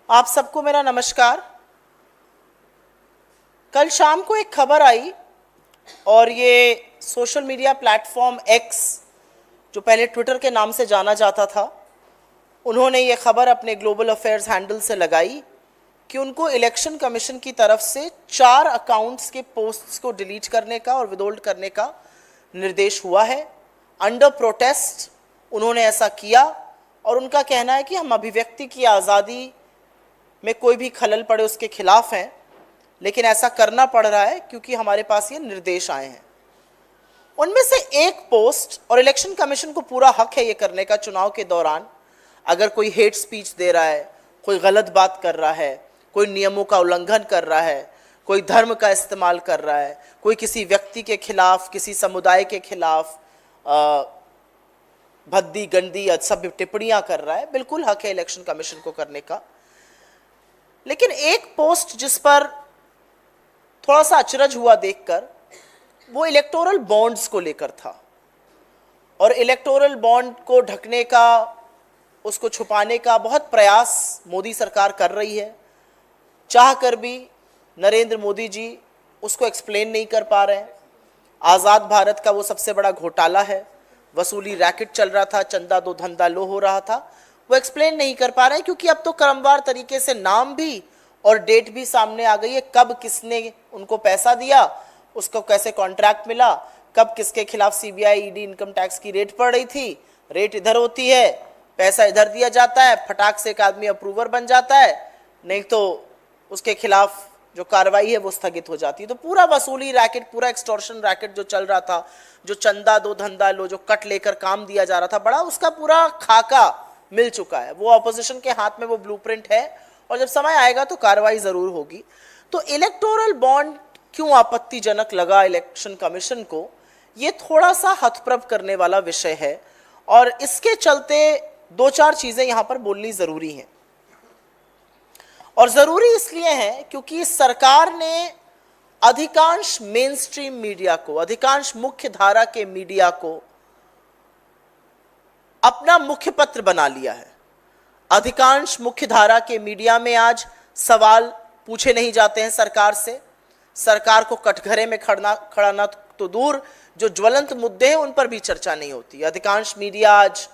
आप सबको मेरा नमस्कार। कल शाम को एक खबर आई और ये सोशल मीडिया प्लेटफॉर्म एक्स, जो पहले ट्विटर के नाम से जाना जाता था, उन्होंने ये खबर अपने ग्लोबल अफेयर्स हैंडल से लगाई कि उनको इलेक्शन कमीशन की तरफ से 4 अकाउंट्स के पोस्ट्स को डिलीट करने का और विदहोल्ड करने का निर्देश हुआ है। अंडर प्रोटेस्ट उन्होंने ऐसा किया और उनका कहना है कि हम अभिव्यक्ति की आज़ादी में कोई भी खलल पड़े उसके खिलाफ हैं, लेकिन ऐसा करना पड़ रहा है क्योंकि हमारे पास ये निर्देश आए हैं। उनमें से एक पोस्ट, और इलेक्शन कमीशन को पूरा हक है ये करने का चुनाव के दौरान, अगर कोई हेट स्पीच दे रहा है, कोई गलत बात कर रहा है, कोई नियमों का उल्लंघन कर रहा है, कोई धर्म का इस्तेमाल कर रहा है, कोई किसी व्यक्ति के खिलाफ, किसी समुदाय के खिलाफ भद्दी गंदी असभ्य टिप्पणियां कर रहा है, बिल्कुल हक है इलेक्शन कमीशन को करने का। लेकिन एक पोस्ट जिस पर थोड़ा सा अचरज हुआ देखकर, वो इलेक्टोरल बॉन्ड्स को लेकर था। और इलेक्टोरल बॉन्ड को ढकने का, उसको छुपाने का बहुत प्रयास मोदी सरकार कर रही है। चाह कर भी नरेंद्र मोदी जी उसको एक्सप्लेन नहीं कर पा रहे हैं। आज़ाद भारत का वो सबसे बड़ा घोटाला है, वसूली रैकेट चल रहा था, चंदा दो धंधा लो हो रहा था, वो एक्सप्लेन नहीं कर पा रहे हैं क्योंकि अब तो क्रमवार तरीके से नाम भी और डेट भी सामने आ गई है। कब किसने उनको पैसा दिया, उसको कैसे कॉन्ट्रैक्ट मिला, कब किसके खिलाफ सीबीआई ईडी इनकम टैक्स की रेड पड़ रही थी, रेट इधर होती है, पैसा इधर दिया जाता है, फटाक से एक आदमी अप्रूवर बन जाता है, नहीं तो उसके खिलाफ जो कार्रवाई है वो स्थगित हो जाती है। तो पूरा वसूली रैकेट, पूरा एक्सटॉर्शन रैकेट जो चल रहा था, जो चंदा दो धंधा लो, जो कट लेकर काम दिया जा रहा था, बड़ा उसका पूरा खाका मिल चुका है। वो ऑपोजिशन के हाथ में वो ब्लूप्रिंट है और जब समय आएगा तो कार्रवाई जरूर होगी। तो इलेक्टोरल बॉन्ड क्यों आपत्तिजनक लगा इलेक्शन कमीशन को, ये थोड़ा सा हथप्रभ करने वाला विषय है और इसके चलते 2-4 चीजें यहां पर बोलनी जरूरी हैं। और जरूरी इसलिए है क्योंकि सरकार ने अधिकांश मेन स्ट्रीम मीडिया को, अधिकांश मुख्य धारा के मीडिया को अपना मुख्य पत्र बना लिया है। अधिकांश मुख्य धारा के मीडिया में आज सवाल पूछे नहीं जाते हैं सरकार से। सरकार को कटघरे में खड़ा ना तो दूर, जो ज्वलंत मुद्दे हैं उन पर भी चर्चा नहीं होती। अधिकांश मीडिया आज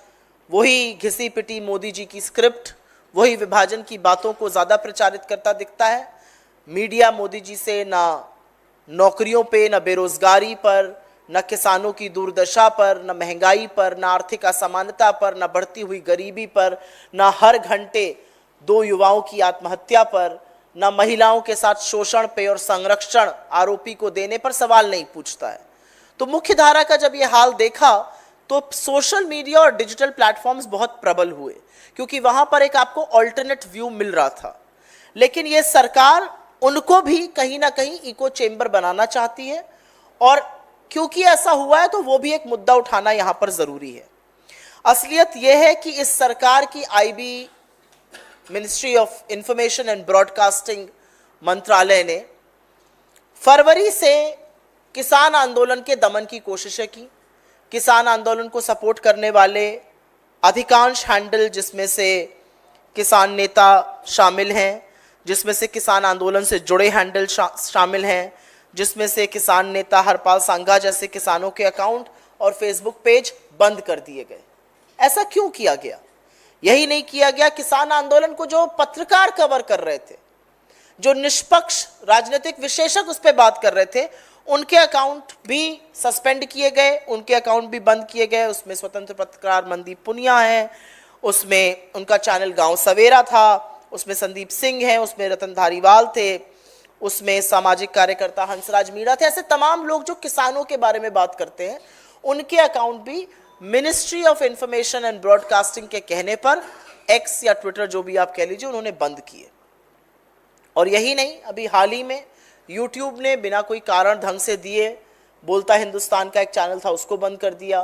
वही घिसी पिटी मोदी जी की स्क्रिप्ट, वही विभाजन की बातों को ज्यादा प्रचारित करता दिखता है। मीडिया मोदी जी से ना नौकरियों पे, ना बेरोजगारी पर, न किसानों की दुर्दशा पर, न महंगाई पर, न आर्थिक असमानता पर, न बढ़ती हुई गरीबी पर, न हर घंटे 2 युवाओं की आत्महत्या पर, न महिलाओं के साथ शोषण पे और संरक्षण आरोपी को देने पर सवाल नहीं पूछता है। तो मुख्य धारा का जब ये हाल देखा तो सोशल मीडिया और डिजिटल प्लेटफॉर्म्स बहुत प्रबल हुए क्योंकि वहां पर एक आपको ऑल्टरनेट व्यू मिल रहा था। लेकिन ये सरकार उनको भी कहीं ना कहीं इको चेंबर बनाना चाहती है और क्योंकि ऐसा हुआ है तो वो भी एक मुद्दा उठाना यहां पर जरूरी है। असलियत यह है कि इस सरकार की IB, ministry of information and broadcasting मंत्रालय ने फरवरी से किसान आंदोलन के दमन की कोशिशें की। किसान आंदोलन को सपोर्ट करने वाले अधिकांश हैंडल, जिसमें से किसान नेता शामिल हैं, जिसमें से किसान आंदोलन से जुड़े हैंडल शामिल हैं, जिसमें से किसान नेता हरपाल सांघा जैसे किसानों के अकाउंट और फेसबुक पेज बंद कर दिए गए। ऐसा क्यों किया गया? यही नहीं किया गया, किसान आंदोलन को जो पत्रकार कवर कर रहे थे, जो निष्पक्ष राजनीतिक विशेषज्ञ उस पर बात कर रहे थे, उनके अकाउंट भी सस्पेंड किए गए, उनके अकाउंट भी बंद किए गए। उसमें स्वतंत्र पत्रकार मनदीप पुनिया है, उसमें उनका चैनल गांव सवेरा था, उसमें संदीप सिंह है, उसमें रतन धारीवाल थे, उसमें सामाजिक कार्यकर्ता हंसराज मीणा थे। ऐसे तमाम लोग जो किसानों के बारे में बात करते हैं, उनके अकाउंट भी ministry of information and broadcasting के कहने पर, एक्स या ट्विटर जो भी आप कह लीजिए, उन्होंने बंद किए। और यही नहीं, अभी हाल ही में यूट्यूब ने बिना कोई कारण ढंग से दिए, बोलता हिंदुस्तान का एक चैनल था उसको बंद कर दिया।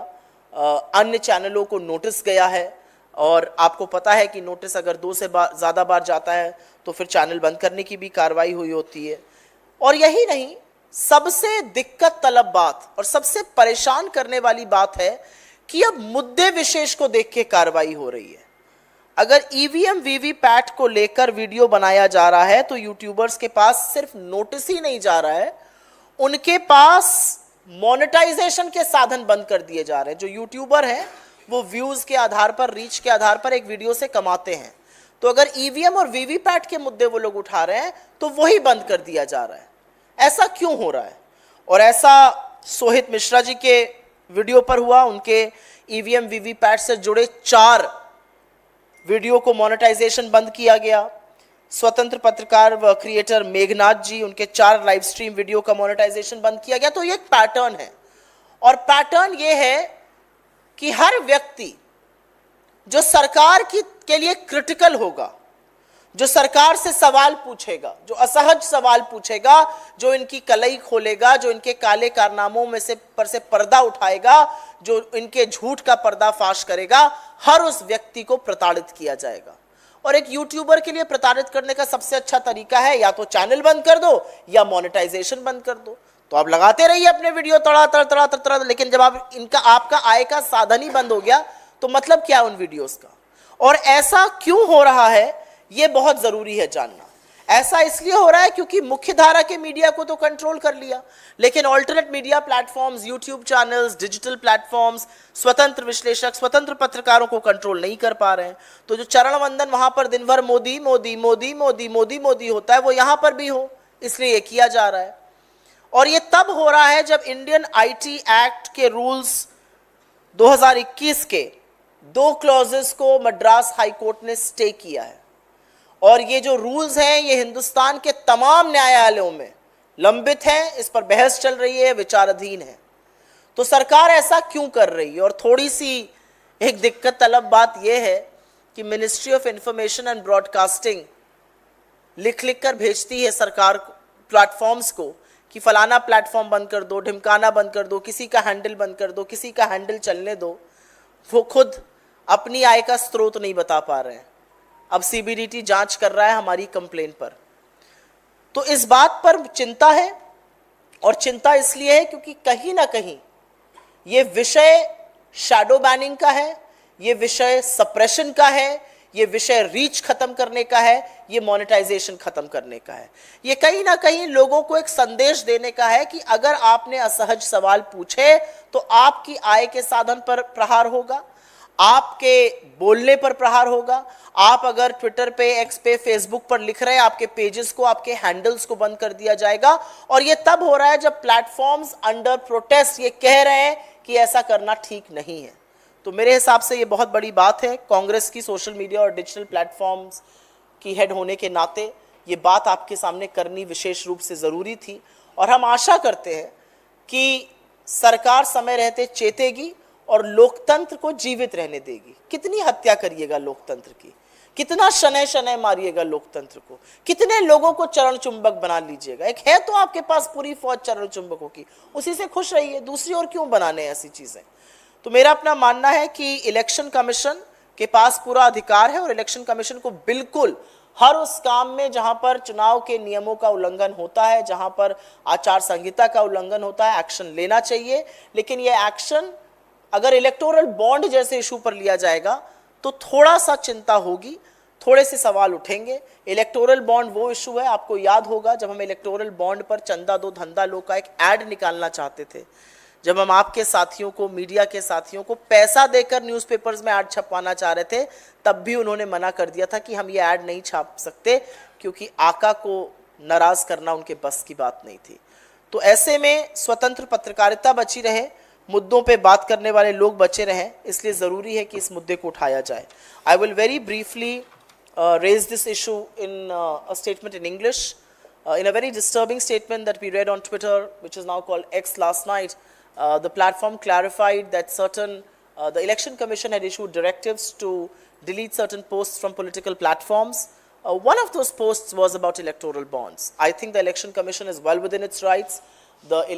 अन्य चैनलों को नोटिस गया है और आपको पता है कि नोटिस अगर 2 से ज़्यादा बार जाता है तो फिर चैनल बंद करने की भी कार्रवाई हुई होती है। और यही नहीं, सबसे दिक्कत तलब बात और सबसे परेशान करने वाली बात है कि अब मुद्दे विशेष को देख के कार्रवाई हो रही है। अगर ईवीएम वीवीपैट को लेकर वीडियो बनाया जा रहा है तो यूट्यूबर्स के पास सिर्फ नोटिस ही नहीं जा रहा है, उनके पास मोनेटाइजेशन के साधन बंद कर दिए जा रहे हैं। जो यूट्यूबर हैं वो व्यूज के आधार पर, रीच के आधार पर एक वीडियो से कमाते हैं। तो अगर ईवीएम और वीवीपैट के मुद्दे वो लोग उठा रहे हैं तो वही बंद कर दिया जा रहा है। ऐसा क्यों हो रहा है? और ऐसा सोहित मिश्रा जी के वीडियो पर हुआ। उनके ईवीएम वीवीपैट से जुड़े 4 वीडियो को मोनेटाइजेशन बंद किया गया। स्वतंत्र पत्रकार व क्रिएटर मेघनाथ जी, उनके 4 लाइव स्ट्रीम वीडियो का मोनेटाइजेशन बंद किया गया। तो ये एक पैटर्न है, और पैटर्न ये है कि हर व्यक्ति जो सरकार के लिए क्रिटिकल होगा, जो सरकार से सवाल पूछेगा, जो असहज सवाल पूछेगा, जो इनकी कलई खोलेगा, जो इनके काले कारनामों में से पर्दा उठाएगा, जो इनके झूठ का पर्दाफाश करेगा, हर उस व्यक्ति को प्रताड़ित किया जाएगा। और एक यूट्यूबर के लिए प्रताड़ित करने का सबसे अच्छा तरीका है या तो चैनल बंद कर दो या मोनेटाइजेशन बंद कर दो। तो आप लगाते रहिए अपने वीडियो तड़ा, लेकिन जब आपका आय का साधन ही बंद हो गया तो मतलब क्या उन वीडियोस का? और ऐसा क्यों हो रहा है ये बहुत जरूरी है जानना। ऐसा इसलिए हो रहा है क्योंकि मुख्य धारा के मीडिया को तो कंट्रोल कर लिया, लेकिन alternate media platforms, YouTube channels, digital platforms, स्वतंत्र विश्लेषक, स्वतंत्र पत्रकारों को कंट्रोल नहीं कर पा रहे हैं। तो जो चरण वंदन वहां पर दिन भर मोदी मोदी मोदी मोदी मोदी मोदी होता है, वो यहां पर भी हो, इसलिए ये किया जा रहा है। और ये तब हो रहा है जब इंडियन आईटी एक्ट के रूल्स 2021 के 2 क्लॉजेस को मद्रास हाईकोर्ट ने स्टे किया है। और ये जो रूल्स हैं ये हिंदुस्तान के तमाम न्यायालयों में लंबित हैं, इस पर बहस चल रही है, विचाराधीन है। तो सरकार ऐसा क्यों कर रही है? और थोड़ी सी एक दिक्कत तलब बात यह है कि ministry of information and broadcasting लिख कर भेजती है सरकार प्लेटफॉर्म्स को कि फलाना प्लेटफॉर्म बंद कर दो, ढिमकाना बंद कर दो, किसी का हैंडल बंद कर दो, किसी का हैंडल चलने दो। वो खुद अपनी आय का स्रोत नहीं बता पा रहे हैं। अब सीबीडीटी जांच कर रहा है हमारी कंप्लेंट पर। तो इस बात पर चिंता है, और चिंता इसलिए है क्योंकि कहीं ना कहीं ये विषय शैडो बैनिंग का है, ये विषय सप्रेशन का है, ये विषय रीच खत्म करने का है, ये मोनेटाइजेशन खत्म करने का है। ये कहीं ना कहीं लोगों को एक संदेश देने का है कि अगर आपने असहज सवाल पूछे तो आपकी आय के साधन पर प्रहार होगा, आपके बोलने पर प्रहार होगा। आप अगर ट्विटर पे, एक्स पे, फेसबुक पर लिख रहे हैं, आपके पेजेस को, आपके हैंडल्स को बंद कर दिया जाएगा। और ये तब हो रहा है जब प्लेटफॉर्म्स अंडर प्रोटेस्ट ये कह रहे हैं कि ऐसा करना ठीक नहीं है। तो मेरे हिसाब से ये बहुत बड़ी बात है। कांग्रेस की सोशल मीडिया और डिजिटल प्लेटफॉर्म्स की हेड होने के नाते ये बात आपके सामने करनी विशेष रूप से ज़रूरी थी। और हम आशा करते हैं कि सरकार समय रहते चेतेगी और लोकतंत्र को जीवित रहने देगी। कितनी हत्या करिएगा लोकतंत्र की, कितना शनै शनै मारिएगा लोकतंत्र को, कितने लोगों को चरण चुंबक बना लीजिएगा। एक है तो आपके पास पूरी फौज चरण चुंबकों की, उसी से खुश रहिए, दूसरी और क्यों बनाने ऐसी चीजें। तो मेरा अपना मानना है कि इलेक्शन कमीशन के पास पूरा अधिकार है और इलेक्शन कमीशन को बिल्कुल हर उस काम में जहां पर चुनाव के नियमों का उल्लंघन होता है, जहां पर आचार संहिता का उल्लंघन होता है, एक्शन लेना चाहिए। लेकिन यह एक्शन अगर इलेक्टोरल बॉन्ड जैसे इशू पर लिया जाएगा तो थोड़ा सा चिंता होगी, थोड़े से सवाल उठेंगे। इलेक्टोरल बॉन्ड वो इशू है, आपको याद होगा जब हम इलेक्टोरल बॉन्ड पर चंदा दो धंधा लो का एक ऐड निकालना चाहते थे, जब हम आपके साथियों को, मीडिया के साथियों को पैसा देकर न्यूज़पेपर्स में ऐड छपवाना चाह रहे थे, तब भी उन्होंने मना कर दिया था कि हम ये ऐड नहीं छाप सकते क्योंकि आका को नाराज करना उनके बस की बात नहीं थी। तो ऐसे में स्वतंत्र पत्रकारिता बची रहे, मुद्दों पे बात करने वाले लोग बचे रहें, इसलिए ज़रूरी है कि इस मुद्दे को उठाया जाए। I will very briefly raise this issue in a statement in English, in a very disturbing statement that we read on Twitter, which is now called X last night. The platform clarified that the Election Commission had issued directives to delete certain posts from political platforms. One of those posts was about electoral bonds. I think the Election Commission is well within its rights.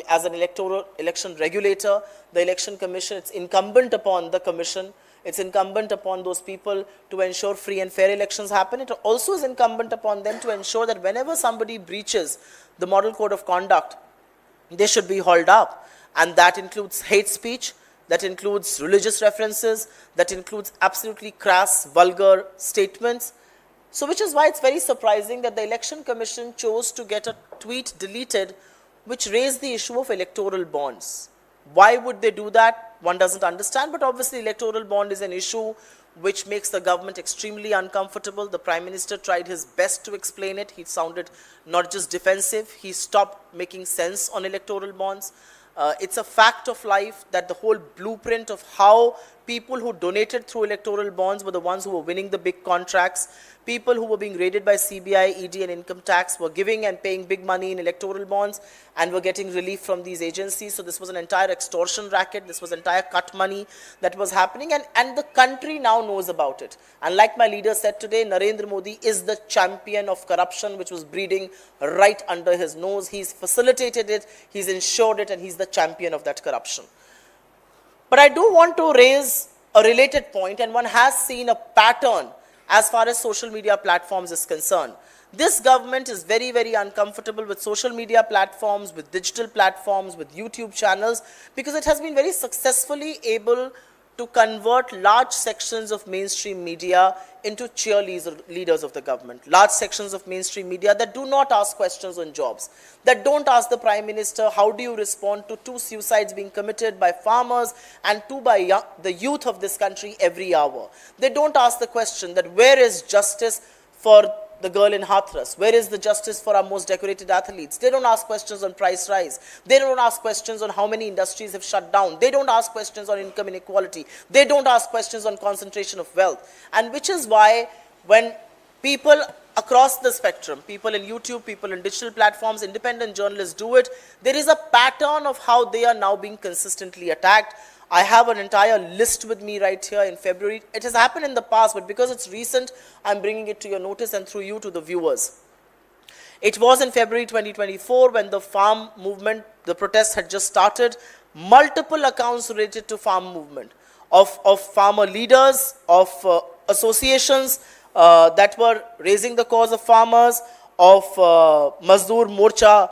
As an election regulator, the Election Commission, it's incumbent upon the Commission, it's incumbent upon those people to ensure free and fair elections happen. It also is incumbent upon them to ensure that whenever somebody breaches the Model Code of Conduct, they should be hauled up. And that includes hate speech, that includes religious references, that includes absolutely crass, vulgar statements. So which is why it's very surprising that the Election Commission chose to get a tweet deleted which raised the issue of electoral bonds. Why would they do that? One doesn't understand, but obviously electoral bond is an issue which makes the government extremely uncomfortable. The Prime Minister tried his best to explain it. He sounded not just defensive, he stopped making sense on electoral bonds. It's a fact of life that the whole blueprint of how people who donated through electoral bonds were the ones who were winning the big contracts. People who were being raided by CBI, ED and income tax were giving and paying big money in electoral bonds and were getting relief from these agencies. So this was an entire extortion racket. This was entire cut money that was happening, and the country now knows about it. And like my leader said today, Narendra Modi is the champion of corruption which was breeding right under his nose. He's facilitated it, he's ensured it, and he's the champion of that corruption. But I do want to raise a related point, and one has seen a pattern as far as social media platforms is concerned. This government is very, very uncomfortable with social media platforms, with digital platforms, with YouTube channels, because it has been very successfully able to convert large sections of mainstream media into cheerleaders of the government. Large sections of mainstream media that do not ask questions on jobs, that don't ask the Prime Minister, how do you respond to 2 suicides being committed by farmers and 2 by the youth of this country every hour. They don't ask the question that where is justice for the girl in Hathras? Where is the justice for our most decorated athletes? They don't ask questions on price rise. They don't ask questions on how many industries have shut down. They don't ask questions on income inequality. They don't ask questions on concentration of wealth. And which is why when people across the spectrum, people in YouTube, people in digital platforms, independent journalists do it, there is a pattern of how they are now being consistently attacked. I have an entire list with me right here in February. It has happened in the past, but because it's recent, I'm bringing it to your notice and through you to the viewers. It was in February 2024 when the farm movement, the protest had just started. Multiple accounts related to farm movement, of farmer leaders, of associations that were raising the cause of farmers, of Mazdoor Morcha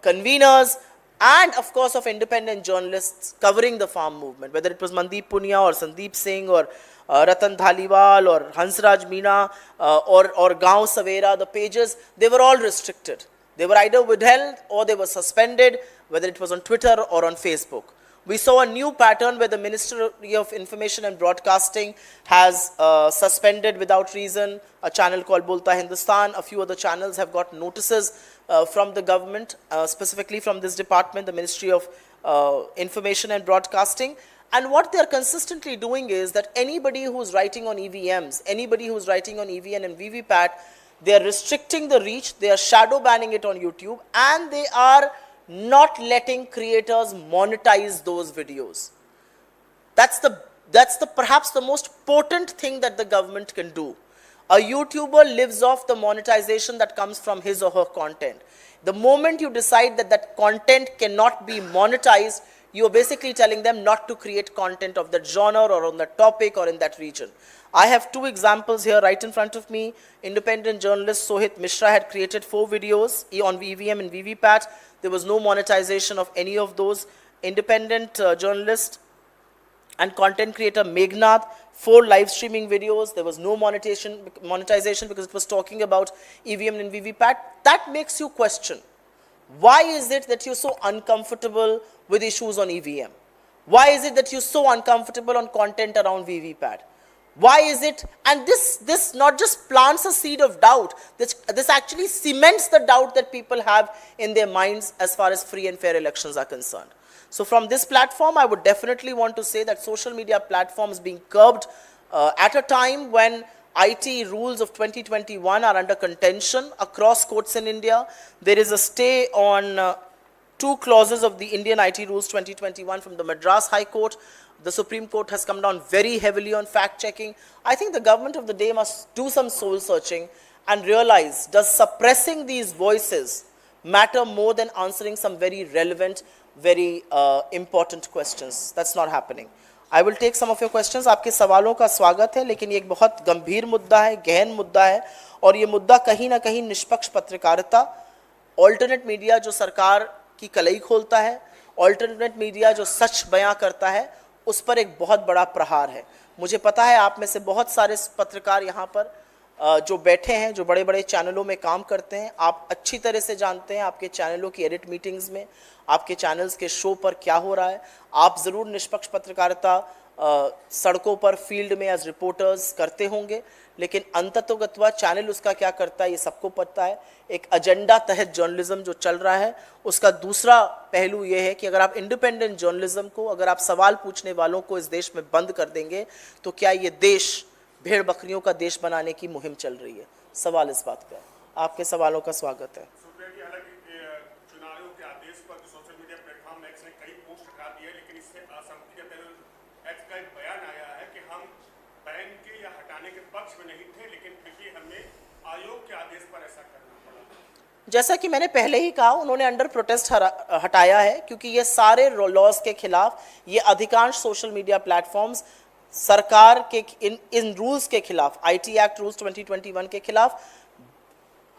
conveners, and of course of independent journalists covering the farm movement, whether it was Mandeep Punia or Sandeep Singh or Ratan Dhaliwal or Hansraj Meena or Gaon Savera. The pages, they were all restricted. They were either withheld or they were suspended, whether it was on Twitter or on Facebook. We saw a new pattern where the Ministry of Information and Broadcasting has suspended without reason a channel called Bolta Hindustan. A few other channels have got notices from the government, specifically from this department, the Ministry of Information and Broadcasting. And what they are consistently doing is that anybody who's writing on EVMs, anybody who's writing on EVN and VVPAT, they are restricting the reach, they are shadow banning it on YouTube, and they are not letting creators monetize those videos. That's perhaps the most potent thing that the government can do. A YouTuber lives off the monetization that comes from his or her content. The moment you decide that that content cannot be monetized, you are basically telling them not to create content of that genre or on that topic or in that region. I have 2 examples here right in front of me. Independent journalist Sohit Mishra had created 4 videos on EVM and VVPAT. There was no monetization of any of those. Independent journalist and content creator Meghnad, 4 live streaming videos. There was no monetization because it was talking about EVM and VVPAT. That makes you question, why is it that you're so uncomfortable with issues on EVM? Why is it that you're so uncomfortable on content around VVPAT? Why is it? And this not just plants a seed of doubt, this actually cements the doubt that people have in their minds as far as free and fair elections are concerned. So from this platform, I would definitely want to say that social media platforms being curbed at a time when IT rules of 2021 are under contention across courts in India. There is a stay on 2 clauses of the Indian IT rules 2021 from the Madras High Court. The Supreme Court has come down very heavily on fact-checking. I think the government of the day must do some soul-searching and realize, does suppressing these voices matter more than answering some very relevant, very important questions? That's not happening. I will take some of your questions. आपके सवालों का स्वागत है, लेकिन ये एक बहुत गंभीर मुद्दा है, गहन मुद्दा है, और ये मुद्दा कहीं ना कहीं निष्पक्ष पत्रकारिता, ऑल्टरनेट मीडिया जो सरकार की कलई खोलता है, ऑल्टरनेट मीडिया जो सच बयां करता है उस पर एक बहुत बड़ा प्रहार है। मुझे पता है आप में से बहुत सारे पत्रकार यहाँ पर जो बैठे हैं, जो बड़े बड़े चैनलों में काम करते हैं, आप अच्छी तरह से जानते हैं आपके चैनलों की एडिट मीटिंग्स में, आपके चैनल्स के शो पर क्या हो रहा है। आप ज़रूर निष्पक्ष पत्रकारिता सड़कों पर फील्ड में एज रिपोर्टर्स करते होंगे, लेकिन अंततोगत्वा चैनल उसका क्या करता है ये सबको पता है। एक एजेंडा तहत जर्नलिज्म जो चल रहा है उसका दूसरा पहलू ये है कि अगर आप इंडिपेंडेंट जर्नलिज्म को, अगर आप सवाल पूछने वालों को इस देश में बंद कर देंगे तो क्या ये देश भेड़ बकरियों का देश बनाने की मुहिम चल रही है। सवाल इस बात का है। आपके सवालों का स्वागत है। चुनावों के आदेश पर सोशल मीडिया प्लेटफॉर्म एक्स ने कई पोस्ट हटा दी है, लेकिन इससे असंख्य एक्स का एक बयान आया है कि हम बैन के या हटाने के पक्ष में नहीं थे, लेकिन फिर भी हमें आयोग के आदेश पर ऐसा करना पड़ा। जैसा कि मैंने पहले ही कहा, उन्होंने अंडर प्रोटेस्ट हटाया है क्योंकि ये सारे लॉज के खिलाफ, ये अधिकांश सोशल मीडिया प्लेटफॉर्म्स सरकार के इन रूल्स के खिलाफ, आईटी एक्ट रूल्स 2021 के खिलाफ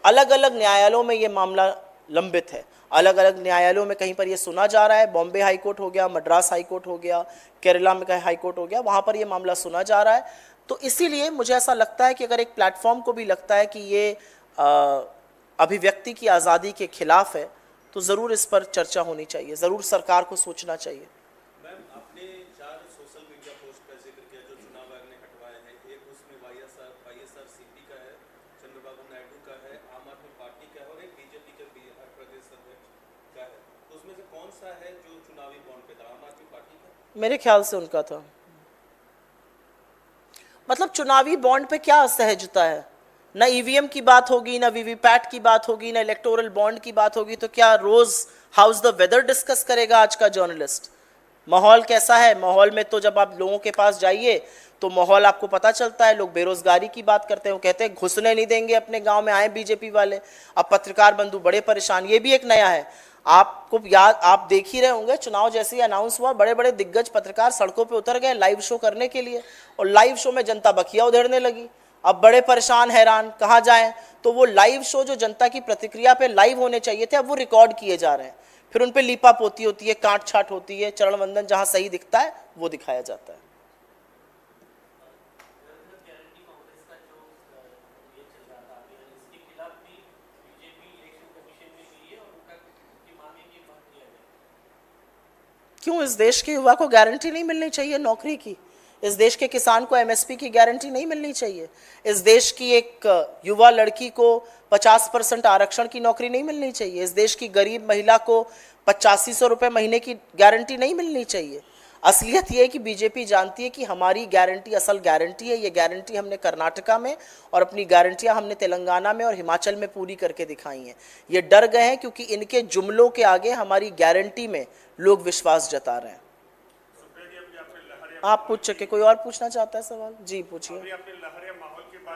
अलग अलग न्यायालयों में ये मामला लंबित है। अलग अलग न्यायालयों में कहीं पर ये सुना जा रहा है, बॉम्बे हाई कोर्ट हो गया, मद्रास हाई कोर्ट हो गया, केरला में हाई कोर्ट हो गया, वहाँ पर ये मामला सुना जा रहा है। तो इसीलिए मुझे ऐसा लगता है कि अगर एक प्लेटफॉर्म को भी लगता है कि ये अभिव्यक्ति की आज़ादी के खिलाफ है तो ज़रूर इस पर चर्चा होनी चाहिए, ज़रूर सरकार को सोचना चाहिए। मैम, आपने 4 सोशल मीडिया पोस्ट का जिक्र किया जो चुनाव आयोग ने हटवाए हैं। एक उसमें वाईएसआरसीपी का है, चंद्रबाबू नायडू का है, आम आदमी पार्टी का है और एक बीजेपी के बिहार प्रदेश अध्यक्ष का है। तो उसमें से कौन सा है जो चुनावी बॉन्ड पे था? आम आदमी पार्टी का? मेरे ख्याल से उनका था। मतलब चुनावी बॉन्ड पे क्या असहजता है? ना ईवीएम की बात होगी, ना वीवीपैट की बात होगी, ना इलेक्टोरल बॉन्ड की बात होगी, तो क्या रोज हाउस द वेदर डिस्कस करेगा आज का जर्नलिस्ट? माहौल कैसा है? माहौल में तो जब आप लोगों के पास जाइए तो माहौल आपको पता चलता है। लोग बेरोजगारी की बात करते हैं, वो कहते हैं घुसने नहीं देंगे अपने गांव में, आए बीजेपी वाले। अब पत्रकार बंधु बड़े परेशान, ये भी एक नया है। आपको याद, आप देख ही रहे होंगे, चुनाव जैसे ही अनाउंस हुआ बड़े बड़े दिग्गज पत्रकार सड़कों पे उतर गए लाइव शो करने के लिए, और लाइव शो में जनता बखिया उधेड़ने लगी। अब बड़े परेशान, हैरान, कहाँ जाएं? तो वो लाइव शो जो जनता की प्रतिक्रिया पे लाइव होने चाहिए थे, अब वो रिकॉर्ड किए जा रहे हैं। फिर उन पे लीपा पोती होती है, काट छाट होती है, चरण वंदन जहाँ सही दिखता है वो दिखाया जाता है। क्यों? इस देश के युवा को गारंटी नहीं मिलनी चाहिए नौकरी की? इस देश के किसान को एमएसपी की गारंटी नहीं मिलनी चाहिए? इस देश की एक युवा लड़की को 50% आरक्षण की नौकरी नहीं मिलनी चाहिए? इस देश की गरीब महिला को 8500 रुपये महीने की गारंटी नहीं मिलनी चाहिए? असलियत ये है कि बीजेपी जानती है कि हमारी गारंटी असल गारंटी है। ये गारंटी हमने कर्नाटका में और अपनी गारंटियां हमने तेलंगाना में और हिमाचल में पूरी करके दिखाई हैं। ये डर गए हैं क्योंकि इनके जुमलों के आगे हमारी गारंटी में लोग विश्वास जता रहे हैं। आप पूछ सके, कोई और पूछना चाहता है सवाल? जी पूछिए।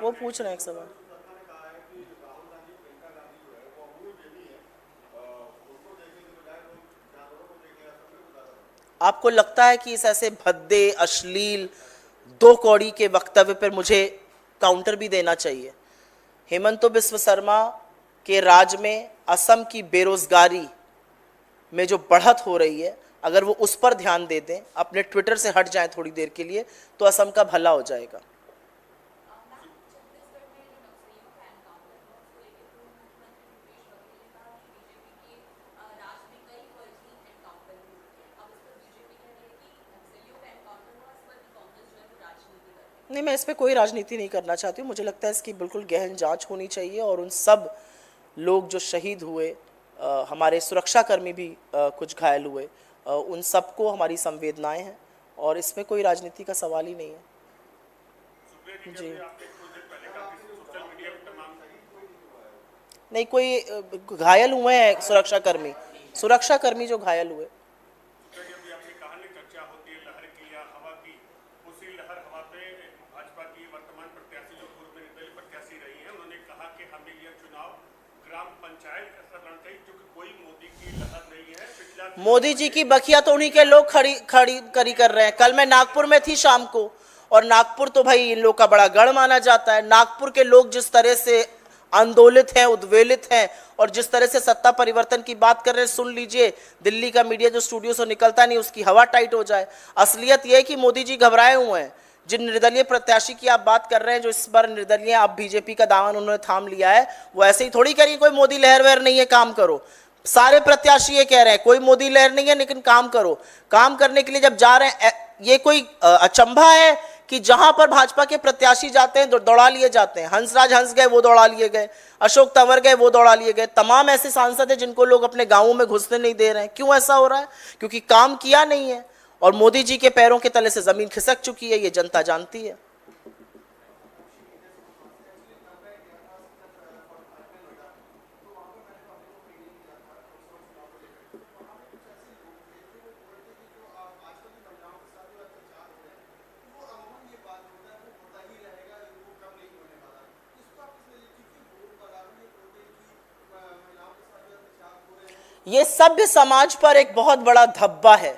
वो पूछ रहे हैं एक सवाल। आपको लगता है कि इस ऐसे भद्दे, अश्लील, दो कौड़ी के वक्तव्य पर मुझे काउंटर भी देना चाहिए? हेमंत बिस्व शर्मा के राज में असम की बेरोजगारी में जो बढ़त हो रही है, अगर वो उस पर ध्यान दे दें, अपने ट्विटर से हट जाएं थोड़ी देर के लिए, तो असम का भला हो जाएगा। नहीं, मैं इस पर कोई राजनीति नहीं करना चाहती हूँ। मुझे लगता है इसकी बिल्कुल गहन जांच होनी चाहिए और उन सब लोग जो शहीद हुए, हमारे सुरक्षाकर्मी भी कुछ घायल हुए, उन सबको हमारी संवेदनाएं हैं और इसमें कोई राजनीति का सवाल ही नहीं है। जी नहीं, कोई घायल हुए हैं सुरक्षाकर्मी जो घायल हुए। मोदी जी की बखिया तो उन्हीं के लोग खड़ी कर रहे हैं। कल मैं नागपुर में थी शाम को, और नागपुर तो भाई इन लोग का बड़ा गढ़ माना जाता है। नागपुर के लोग जिस तरह से आंदोलित हैं, उद्वेलित हैं और जिस तरह से सत्ता परिवर्तन की बात कर रहे हैं, सुन लीजिए, दिल्ली का मीडिया जो स्टूडियो से निकलता नहीं उसकी हवा टाइट हो जाए। असलियत यह है कि मोदी जी घबराए हुए हैं। जिन निर्दलीय प्रत्याशी की आप बात कर रहे हैं, जो इस बार निर्दलीय आप बीजेपी का दामन उन्होंने थाम लिया है, वो ऐसे ही थोड़ी करिए कोई मोदी लहर वहर नहीं है, काम करो। सारे प्रत्याशी ये कह रहे हैं कोई मोदी लहर नहीं है, लेकिन काम करो। काम करने के लिए जब जा रहे हैं, ये कोई अचंभा है कि जहां पर भाजपा के प्रत्याशी जाते हैं दौड़ा लिए जाते हैं। हंसराज हंस गए, वो दौड़ा लिए गए। अशोक तंवर गए, वो दौड़ा लिए गए। तमाम ऐसे सांसद हैं जिनको लोग अपने गांवों में घुसने नहीं दे रहे हैं। क्यों ऐसा हो रहा है? क्योंकि काम किया नहीं है और मोदी जी के पैरों के तले से जमीन खिसक चुकी है, ये जनता जानती है। ये सभ्य समाज पर एक बहुत बड़ा धब्बा है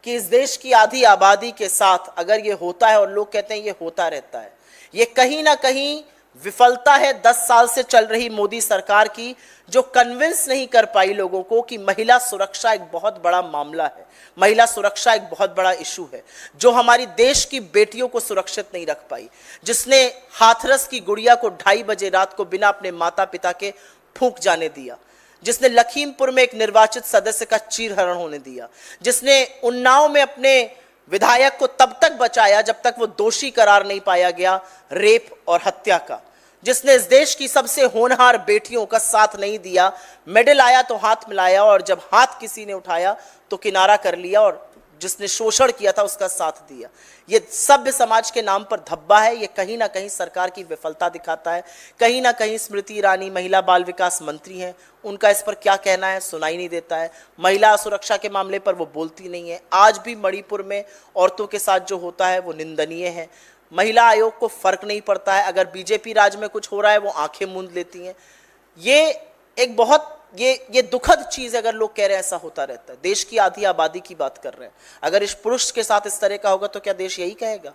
कि इस देश की आधी आबादी के साथ अगर ये होता है और लोग कहते हैं ये होता रहता है, ये कहीं ना कहीं विफलता है 10 साल से चल रही मोदी सरकार की, जो कन्विंस नहीं कर पाई लोगों को कि महिला सुरक्षा एक बहुत बड़ा मामला है, महिला सुरक्षा एक बहुत बड़ा इशू है, जो हमारी देश की बेटियों को सुरक्षित नहीं रख पाई, जिसने हाथरस की गुड़िया को 2:30 बजे रात को बिना अपने माता पिता के फूंक जाने दिया, जिसने लखीमपुर में एक निर्वाचित सदस्य का चीरहरण होने दिया, जिसने उन्नाव में अपने विधायक को तब तक बचाया जब तक वो दोषी करार नहीं पाया गया रेप और हत्या का, जिसने इस देश की सबसे होनहार बेटियों का साथ नहीं दिया, मेडल आया तो हाथ मिलाया और जब हाथ किसी ने उठाया तो किनारा कर लिया, और जिसने शोषण किया था उसका साथ दिया। ये सभ्य समाज के नाम पर धब्बा है। ये कहीं ना कहीं सरकार की विफलता दिखाता है। कहीं ना कहीं स्मृति ईरानी महिला बाल विकास मंत्री हैं, उनका इस पर क्या कहना है सुनाई नहीं देता है। महिला सुरक्षा के मामले पर वो बोलती नहीं है। आज भी मणिपुर में औरतों के साथ जो होता है वो निंदनीय है। महिला आयोग को फर्क नहीं पड़ता है, अगर बीजेपी राज में कुछ हो रहा है वो आंखें मूंद लेती हैं। ये एक बहुत ये दुखद चीज है अगर लोग कह रहे हैं ऐसा होता रहता है। देश की आधी आबादी की बात कर रहे हैं, अगर इस पुरुष के साथ इस तरह का होगा तो क्या देश यही कहेगा?